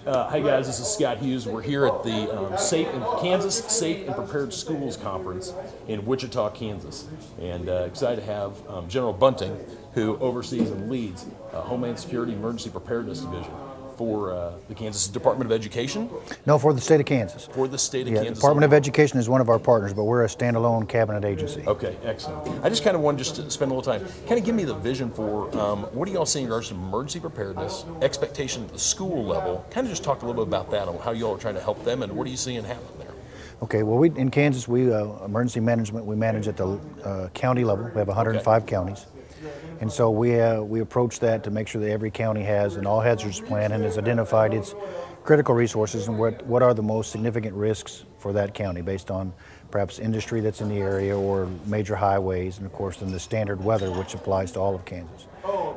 Hi guys, this is Scott Hughes. We're here at the Kansas Safe and Prepared Schools Conference in Wichita, Kansas, and excited to have General Bunting, who oversees and leads Homeland Security Emergency Preparedness Division for the Kansas Department of Education. No, for the state of Kansas. For the state of Kansas. The Department of Education is one of our partners, but we're a standalone cabinet agency. Okay, excellent. I just kind of wanted just to spend a little time, kind of give me the vision for what are y'all seeing in regards to emergency preparedness, expectation at the school level. Kind of just talk a little bit about that, on how y'all are trying to help them, and what are you seeing happen there? Okay, well, in Kansas, emergency management, we manage at the county level. We have 105 counties. And so we approach that to make sure that every county has an all hazards plan and has identified its critical resources and what are the most significant risks for that county based on perhaps industry that's in the area or major highways, and of course then the standard weather, which applies to all of Kansas.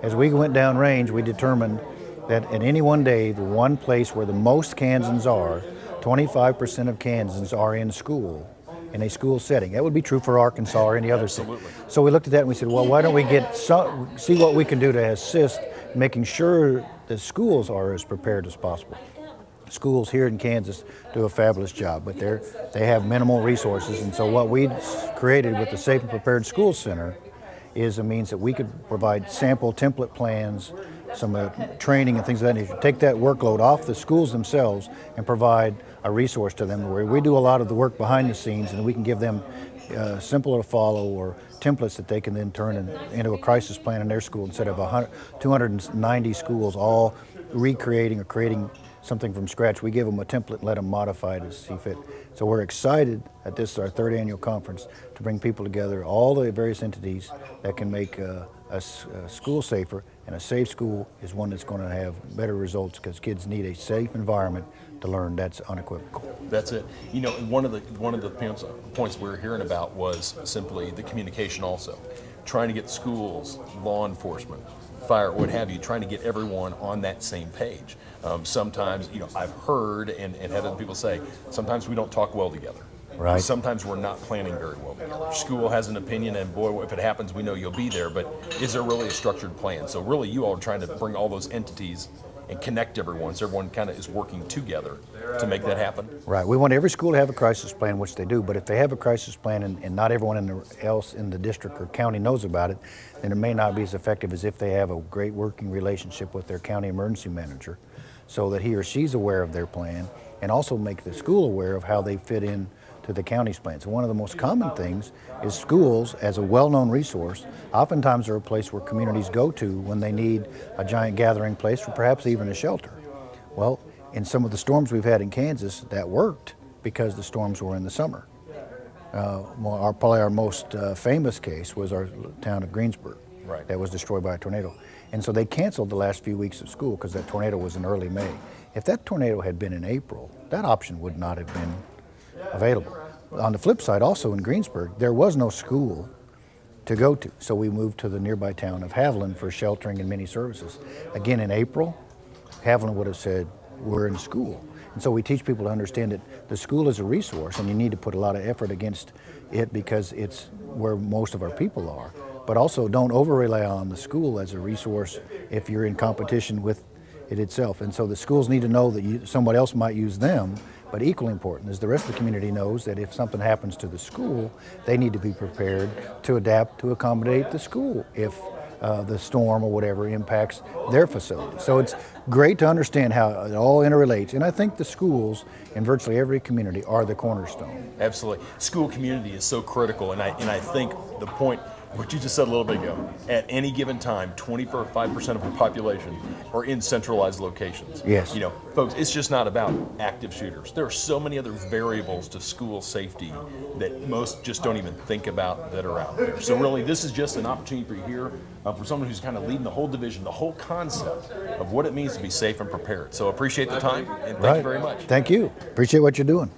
As we went down range, we determined that at any one day, the one place where the most Kansans are, 25% of Kansans are in school, in a school setting. That would be true for Arkansas or any other state. So we looked at that and we said, well, why don't we see what we can do to assist making sure that schools are as prepared as possible. Schools here in Kansas do a fabulous job, but they have minimal resources, and so what we created with the Safe and Prepared Schools Center is a means that we could provide sample template plans, some training and things of that nature. Take that workload off the schools themselves and provide a resource to them where we do a lot of the work behind the scenes, and we can give them simple to follow or templates that they can then turn into a crisis plan in their school instead of 290 schools all recreating or creating something from scratch. We give them a template and let them modify it as see fit. So we're excited at this, our third annual conference, to bring people together, all the various entities that can make a school safer, and a safe school is one that's going to have better results because kids need a safe environment to learn. That's unequivocal. That's it. You know, one of the points we were hearing about was simply the communication also. Trying to get schools, law enforcement, fire, what have you, trying to get everyone on that same page. Sometimes, you know, I've heard and had other people say, sometimes we don't talk well together. Right. Sometimes we're not planning very well together. School has an opinion, and boy, if it happens, we know you'll be there, but is there really a structured plan? So really, you all are trying to bring all those entities and connect everyone, so everyone kind of is working together to make that happen. Right. We want every school to have a crisis plan, which they do, but if they have a crisis plan and not everyone else in the district or county knows about it, then it may not be as effective as if they have a great working relationship with their county emergency manager so that he or she's aware of their plan and also make the school aware of how they fit in to the county's plan. So one of the most common things is schools, as a well-known resource, oftentimes are a place where communities go to when they need a giant gathering place or perhaps even a shelter. Well, in some of the storms we've had in Kansas, that worked because the storms were in the summer. Probably our most famous case was our town of Greensburg. Right. That was destroyed by a tornado. And so they canceled the last few weeks of school because that tornado was in early May. If that tornado had been in April, that option would not have been available. On the flip side, also in Greensburg, there was no school to go to, so we moved to the nearby town of Haviland for sheltering and many services. Again, in April, Haviland would have said, we're in school. And so we teach people to understand that the school is a resource and you need to put a lot of effort against it because it's where most of our people are. But also don't over-rely on the school as a resource if you're in competition with it itself. And so the schools need to know that somebody else might use them, but equally important is the rest of the community knows that if something happens to the school, they need to be prepared to adapt to accommodate the school if the storm or whatever impacts their facility. So it's great to understand how it all interrelates, and I think the schools in virtually every community are the cornerstone. Absolutely. School community is so critical, and I think the point, what you just said a little bit ago, at any given time, 25% of our population are in centralized locations. Yes. You know, folks, it's just not about active shooters. There are so many other variables to school safety that most just don't even think about that are out there. So really, this is just an opportunity for you here, for someone who's kind of leading the whole division, the whole concept of what it means to be safe and prepared. So appreciate the time, and thank you very much. Thank you. Appreciate what you're doing.